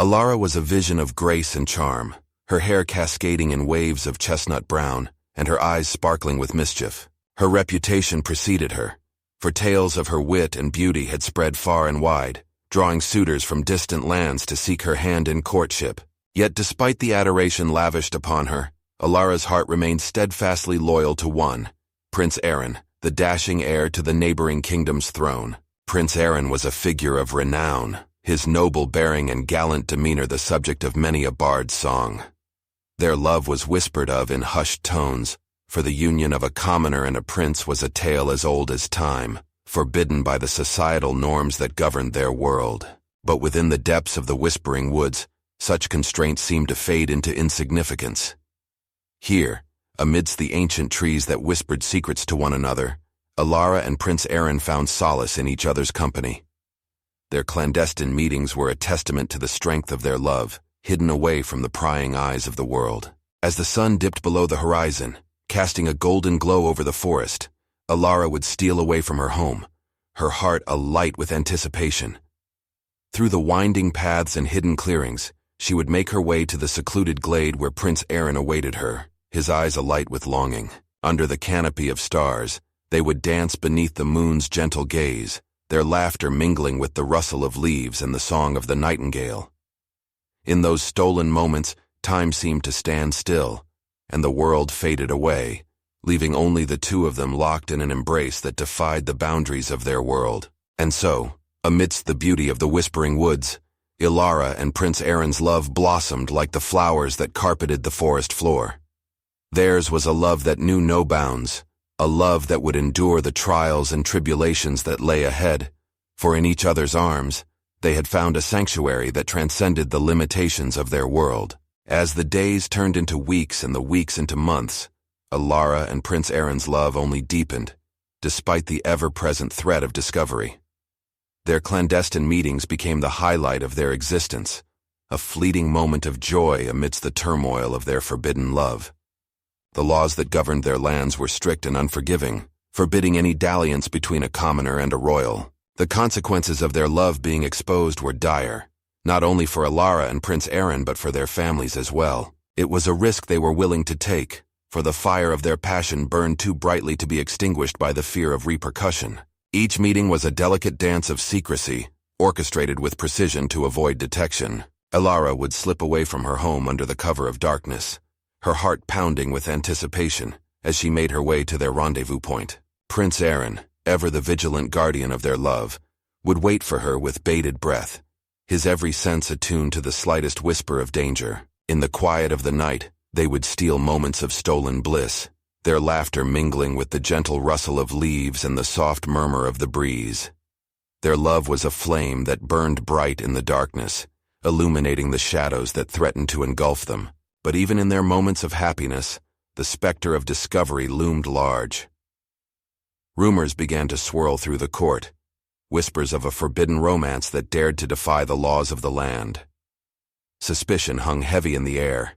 Alara was a vision of grace and charm, her hair cascading in waves of chestnut brown, and her eyes sparkling with mischief. Her reputation preceded her, for tales of her wit and beauty had spread far and wide, drawing suitors from distant lands to seek her hand in courtship. Yet despite the adoration lavished upon her, Alara's heart remained steadfastly loyal to one, Prince Aaron, the dashing heir to the neighboring kingdom's throne. Prince Aaron was a figure of renown, his noble bearing and gallant demeanor the subject of many a bard's song. Their love was whispered of in hushed tones, for the union of a commoner and a prince was a tale as old as time, forbidden by the societal norms that governed their world. But within the depths of the whispering woods, such constraints seemed to fade into insignificance. Here, amidst the ancient trees that whispered secrets to one another, Alara and Prince Aaron found solace in each other's company. Their clandestine meetings were a testament to the strength of their love, hidden away from the prying eyes of the world. As the sun dipped below the horizon, casting a golden glow over the forest, Alara would steal away from her home, her heart alight with anticipation. Through the winding paths and hidden clearings, she would make her way to the secluded glade where Prince Aaron awaited her, his eyes alight with longing. Under the canopy of stars, they would dance beneath the moon's gentle gaze, their laughter mingling with the rustle of leaves and the song of the nightingale. In those stolen moments, time seemed to stand still, and the world faded away, leaving only the two of them locked in an embrace that defied the boundaries of their world. And so, amidst the beauty of the whispering woods, Alara and Prince Aaron's love blossomed like the flowers that carpeted the forest floor. Theirs was a love that knew no bounds, a love that would endure the trials and tribulations that lay ahead, for in each other's arms, they had found a sanctuary that transcended the limitations of their world. As the days turned into weeks and the weeks into months, Alara and Prince Aaron's love only deepened, despite the ever-present threat of discovery. Their clandestine meetings became the highlight of their existence, a fleeting moment of joy amidst the turmoil of their forbidden love. The laws that governed their lands were strict and unforgiving, forbidding any dalliance between a commoner and a royal. The consequences of their love being exposed were dire, not only for Alara and Prince Aaron but for their families as well. It was a risk they were willing to take, for the fire of their passion burned too brightly to be extinguished by the fear of repercussion. Each meeting was a delicate dance of secrecy, orchestrated with precision to avoid detection. Alara would slip away from her home under the cover of darkness, her heart pounding with anticipation as she made her way to their rendezvous point. Prince Aaron, ever the vigilant guardian of their love, would wait for her with bated breath, his every sense attuned to the slightest whisper of danger. In the quiet of the night, they would steal moments of stolen bliss, their laughter mingling with the gentle rustle of leaves and the soft murmur of the breeze. Their love was a flame that burned bright in the darkness, illuminating the shadows that threatened to engulf them. But even in their moments of happiness, the specter of discovery loomed large. Rumors began to swirl through the court, whispers of a forbidden romance that dared to defy the laws of the land. Suspicion hung heavy in the air,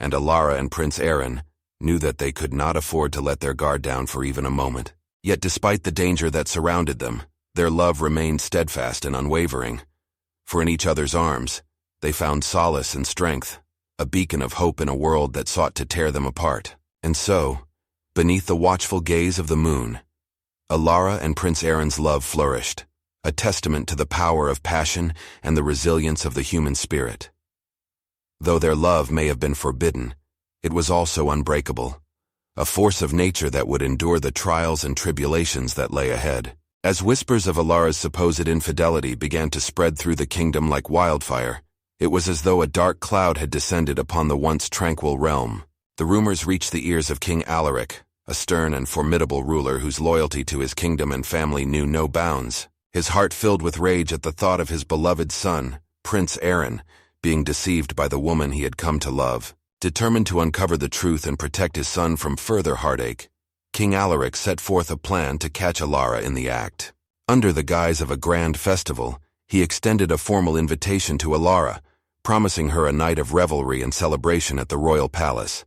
and Alara and Prince Aaron knew that they could not afford to let their guard down for even a moment. Yet despite the danger that surrounded them, their love remained steadfast and unwavering, for in each other's arms, they found solace and strength, a beacon of hope in a world that sought to tear them apart. And so, beneath the watchful gaze of the moon, Alara and Prince Aaron's love flourished, a testament to the power of passion and the resilience of the human spirit. Though their love may have been forbidden, it was also unbreakable, a force of nature that would endure the trials and tribulations that lay ahead. As whispers of Alara's supposed infidelity began to spread through the kingdom like wildfire, it was as though a dark cloud had descended upon the once tranquil realm. The rumors reached the ears of King Alaric, a stern and formidable ruler whose loyalty to his kingdom and family knew no bounds. His heart filled with rage at the thought of his beloved son, Prince Aaron, being deceived by the woman he had come to love. Determined to uncover the truth and protect his son from further heartache, King Alaric set forth a plan to catch Alara in the act. Under the guise of a grand festival, he extended a formal invitation to Alara, promising her a night of revelry and celebration at the royal palace.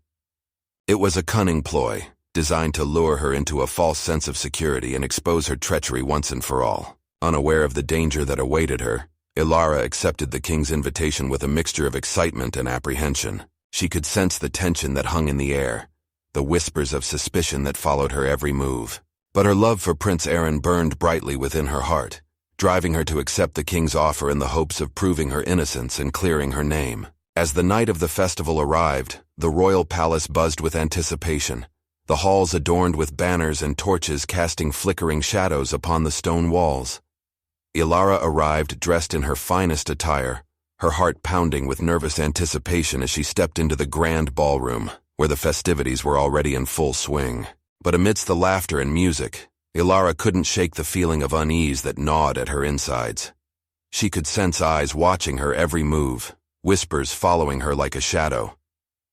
It was a cunning ploy, designed to lure her into a false sense of security and expose her treachery once and for all. Unaware of the danger that awaited her, Ilara accepted the king's invitation with a mixture of excitement and apprehension. She could sense the tension that hung in the air, the whispers of suspicion that followed her every move. But her love for Prince Aaron burned brightly within her heart, driving her to accept the king's offer in the hopes of proving her innocence and clearing her name. As the night of the festival arrived, the royal palace buzzed with anticipation, the halls adorned with banners and torches casting flickering shadows upon the stone walls. Ilara arrived dressed in her finest attire, her heart pounding with nervous anticipation as she stepped into the grand ballroom, where the festivities were already in full swing. But amidst the laughter and music, Ilara couldn't shake the feeling of unease that gnawed at her insides. She could sense eyes watching her every move, whispers following her like a shadow.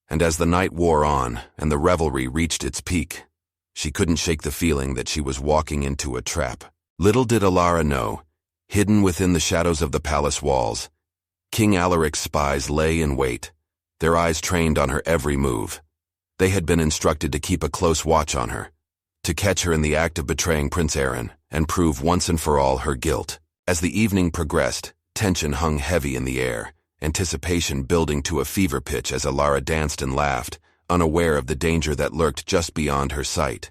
And as the night wore on and the revelry reached its peak, she couldn't shake the feeling that she was walking into a trap. Little did Ilara know, hidden within the shadows of the palace walls, King Alaric's spies lay in wait, their eyes trained on her every move. They had been instructed to keep a close watch on her, to catch her in the act of betraying Prince Aaron and prove once and for all her guilt. As the evening progressed, tension hung heavy in the air, anticipation building to a fever pitch as Ilara danced and laughed, unaware of the danger that lurked just beyond her sight.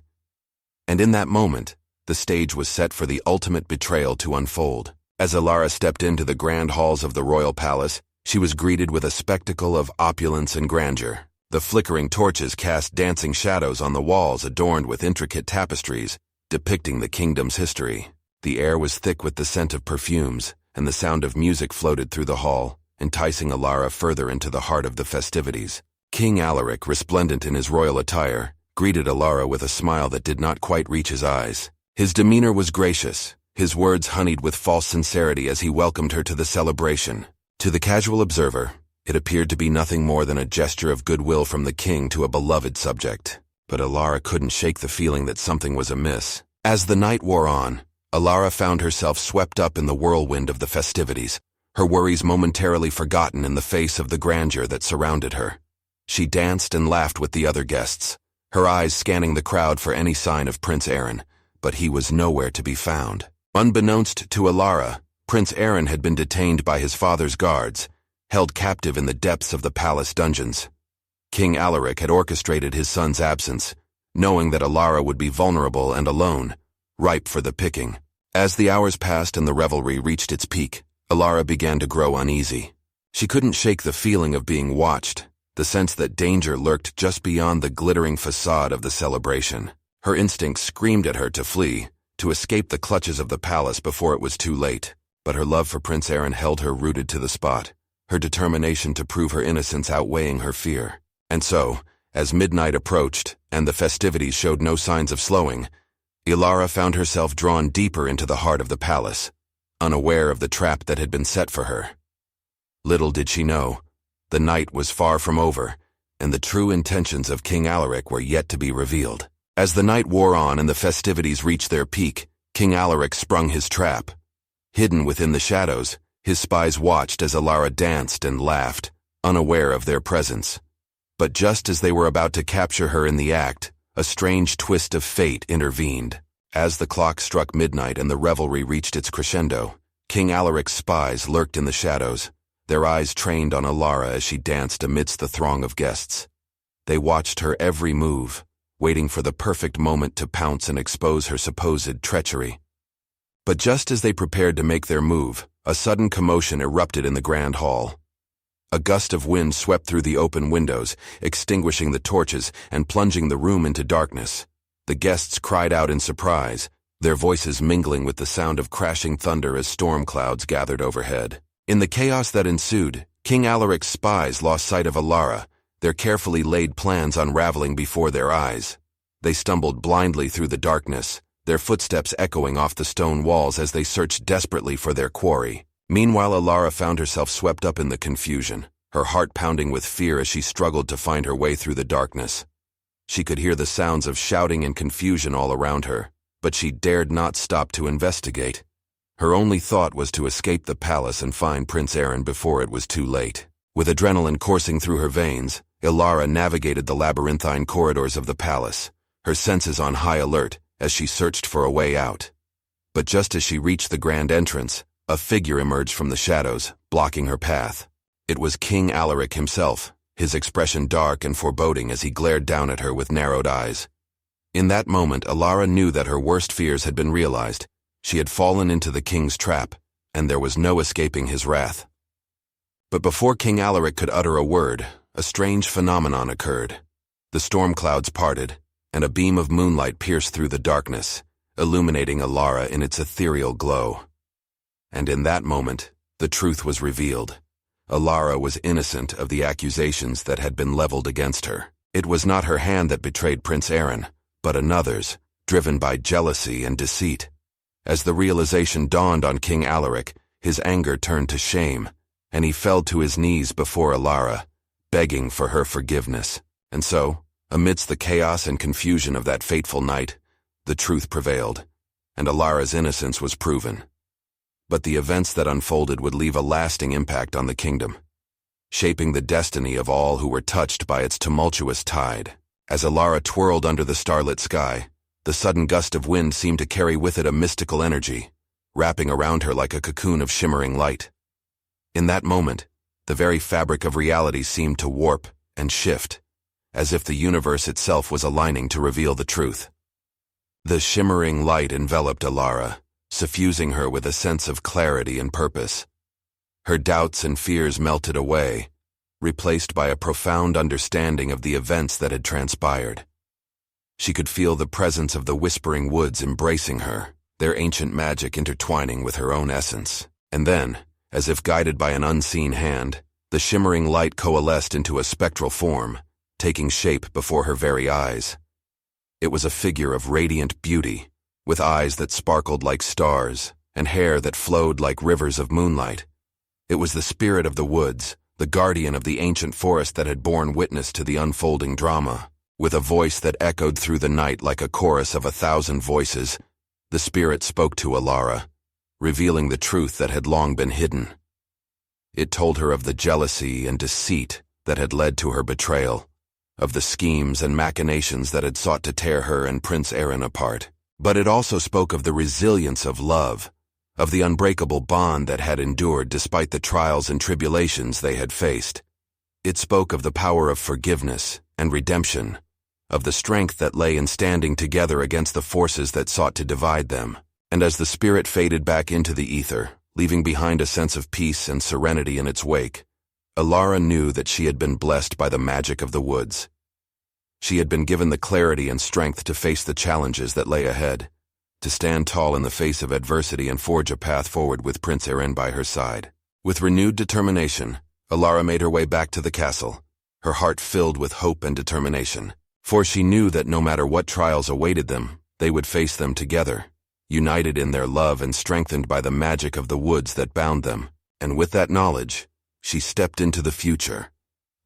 And in that moment, the stage was set for the ultimate betrayal to unfold. As Ilara stepped into the grand halls of the royal palace, she was greeted with a spectacle of opulence and grandeur. The flickering torches cast dancing shadows on the walls adorned with intricate tapestries, depicting the kingdom's history. The air was thick with the scent of perfumes, and the sound of music floated through the hall, enticing Ilara further into the heart of the festivities. King Alaric, resplendent in his royal attire, greeted Ilara with a smile that did not quite reach his eyes. His demeanor was gracious, his words honeyed with false sincerity as he welcomed her to the celebration. To the casual observer, it appeared to be nothing more than a gesture of goodwill from the king to a beloved subject. But Ilara couldn't shake the feeling that something was amiss. As the night wore on, Ilara found herself swept up in the whirlwind of the festivities, her worries momentarily forgotten in the face of the grandeur that surrounded her. She danced and laughed with the other guests, her eyes scanning the crowd for any sign of Prince Aaron, but he was nowhere to be found. Unbeknownst to Ilara, Prince Aaron had been detained by his father's guards, held captive in the depths of the palace dungeons. King Alaric had orchestrated his son's absence, knowing that Ilara would be vulnerable and alone, ripe for the picking. As the hours passed and the revelry reached its peak, Ilara began to grow uneasy. She couldn't shake the feeling of being watched, the sense that danger lurked just beyond the glittering facade of the celebration. Her instincts screamed at her to flee, to escape the clutches of the palace before it was too late. But her love for Prince Aaron held her rooted to the spot, her determination to prove her innocence outweighing her fear. And so, as midnight approached and the festivities showed no signs of slowing, Ilara found herself drawn deeper into the heart of the palace, unaware of the trap that had been set for her. Little did she know, the night was far from over, and the true intentions of King Alaric were yet to be revealed. As the night wore on and the festivities reached their peak, King Alaric sprung his trap. Hidden within the shadows, his spies watched as Ilara danced and laughed, unaware of their presence. But just as they were about to capture her in the act, a strange twist of fate intervened. As the clock struck midnight and the revelry reached its crescendo, King Alaric's spies lurked in the shadows, their eyes trained on Ilara as she danced amidst the throng of guests. They watched her every move, waiting for the perfect moment to pounce and expose her supposed treachery. But just as they prepared to make their move, a sudden commotion erupted in the grand hall. A gust of wind swept through the open windows, extinguishing the torches and plunging the room into darkness. The guests cried out in surprise, their voices mingling with the sound of crashing thunder as storm clouds gathered overhead. In the chaos that ensued, King Alaric's spies lost sight of Ilara, their carefully laid plans unraveling before their eyes. They stumbled blindly through the darkness, their footsteps echoing off the stone walls as they searched desperately for their quarry. Meanwhile, Ilara found herself swept up in the confusion, her heart pounding with fear as she struggled to find her way through the darkness. She could hear the sounds of shouting and confusion all around her, but she dared not stop to investigate. Her only thought was to escape the palace and find Prince Aaron before it was too late. With adrenaline coursing through her veins, Ilara navigated the labyrinthine corridors of the palace, her senses on high alert as she searched for a way out. But just as she reached the grand entrance, A figure emerged from the shadows, blocking her path. It was King Alaric himself, his expression dark and foreboding as he glared down at her with narrowed eyes. In that moment, Alara knew that her worst fears had been realized. She had fallen into the king's trap, and there was no escaping his wrath. But before King Alaric could utter a word, a strange phenomenon occurred. The storm clouds parted, and a beam of moonlight pierced through the darkness, illuminating Alara in its ethereal glow. And in that moment, the truth was revealed. Alara was innocent of the accusations that had been leveled against her. It was not her hand that betrayed Prince Aaron, but another's, driven by jealousy and deceit. As the realization dawned on King Alaric, his anger turned to shame, and he fell to his knees before Alara, begging for her forgiveness. And so, amidst the chaos and confusion of that fateful night, the truth prevailed, and Alara's innocence was proven. But the events that unfolded would leave a lasting impact on the kingdom, shaping the destiny of all who were touched by its tumultuous tide. As Alara twirled under the starlit sky, the sudden gust of wind seemed to carry with it a mystical energy, wrapping around her like a cocoon of shimmering light. In that moment, the very fabric of reality seemed to warp and shift, as if the universe itself was aligning to reveal the truth. The shimmering light enveloped Alara, suffusing her with a sense of clarity and purpose. Her doubts and fears melted away, replaced by a profound understanding of the events that had transpired. She could feel the presence of the whispering woods embracing her, their ancient magic intertwining with her own essence. And then, as if guided by an unseen hand, the shimmering light coalesced into a spectral form, taking shape before her very eyes. It was a figure of radiant beauty, with eyes that sparkled like stars, and hair that flowed like rivers of moonlight. It was the spirit of the woods, the guardian of the ancient forest that had borne witness to the unfolding drama. With a voice that echoed through the night like a chorus of 1,000 voices, the spirit spoke to Alara, revealing the truth that had long been hidden. It told her of the jealousy and deceit that had led to her betrayal, of the schemes and machinations that had sought to tear her and Prince Aaron apart. But it also spoke of the resilience of love, of the unbreakable bond that had endured despite the trials and tribulations they had faced. It spoke of the power of forgiveness and redemption, of the strength that lay in standing together against the forces that sought to divide them. And as the spirit faded back into the ether, leaving behind a sense of peace and serenity in its wake, Alara knew that she had been blessed by the magic of the woods. She had been given the clarity and strength to face the challenges that lay ahead, to stand tall in the face of adversity and forge a path forward with Prince Aaron by her side. With renewed determination, Alara made her way back to the castle, her heart filled with hope and determination. For she knew that no matter what trials awaited them, they would face them together, united in their love and strengthened by the magic of the woods that bound them. And with that knowledge, she stepped into the future,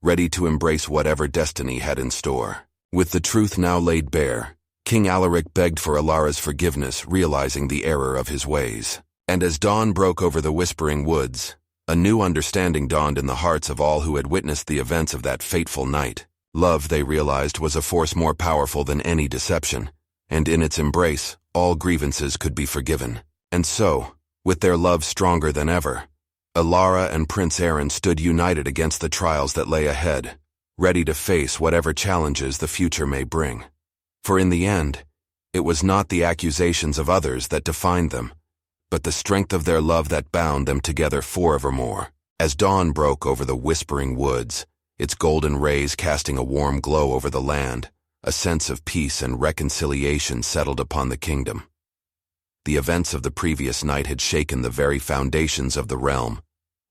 ready to embrace whatever destiny had in store. With the truth now laid bare, King Alaric begged for Alara's forgiveness, realizing the error of his ways. And as dawn broke over the whispering woods, a new understanding dawned in the hearts of all who had witnessed the events of that fateful night. Love, they realized, was a force more powerful than any deception, and in its embrace, all grievances could be forgiven. And so, with their love stronger than ever, Alara and Prince Aaron stood united against the trials that lay ahead, ready to face whatever challenges the future may bring. For in the end, it was not the accusations of others that defined them, but the strength of their love that bound them together forevermore. As dawn broke over the whispering woods, its golden rays casting a warm glow over the land, a sense of peace and reconciliation settled upon the kingdom. The events of the previous night had shaken the very foundations of the realm,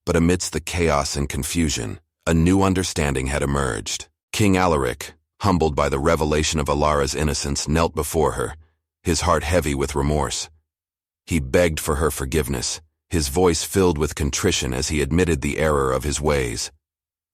but amidst the chaos and confusion, a new understanding had emerged. King Alaric, humbled by the revelation of Alara's innocence, knelt before her, his heart heavy with remorse. He begged for her forgiveness, his voice filled with contrition as he admitted the error of his ways.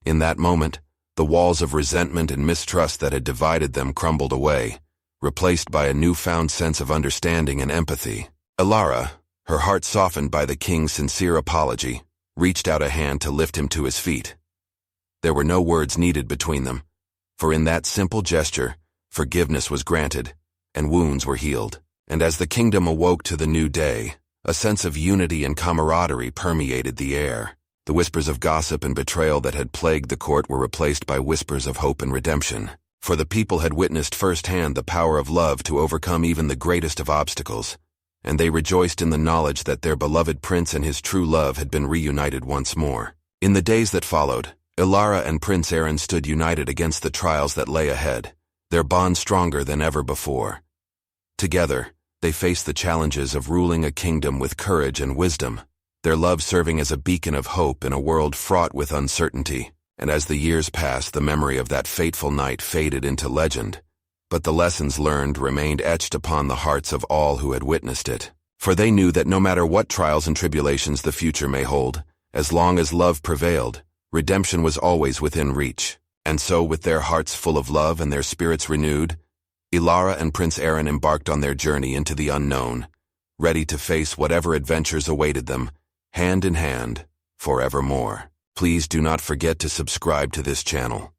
In that moment, the walls of resentment and mistrust that had divided them crumbled away, replaced by a newfound sense of understanding and empathy. Alara, her heart softened by the king's sincere apology, reached out a hand to lift him to his feet. There were no words needed between them, for in that simple gesture, forgiveness was granted, and wounds were healed. And as the kingdom awoke to the new day, A sense of unity and camaraderie permeated the air. The whispers of gossip and betrayal that had plagued the court were replaced by whispers of hope and redemption. For the people had witnessed firsthand the power of love to overcome even the greatest of obstacles, and they rejoiced in the knowledge that their beloved prince and his true love had been reunited once more. In the days that followed, Ilara and Prince Aaron stood united against the trials that lay ahead, their bond stronger than ever before. Together, they faced the challenges of ruling a kingdom with courage and wisdom, their love serving as a beacon of hope in a world fraught with uncertainty. And as the years passed, the memory of that fateful night faded into legend, but the lessons learned remained etched upon the hearts of all who had witnessed it. For they knew that no matter what trials and tribulations the future may hold, as long as love prevailed, redemption was always within reach. And so, with their hearts full of love and their spirits renewed, Ilara and Prince Aaron embarked on their journey into the unknown, ready to face whatever adventures awaited them, hand in hand, forevermore. Please do not forget to subscribe to this channel.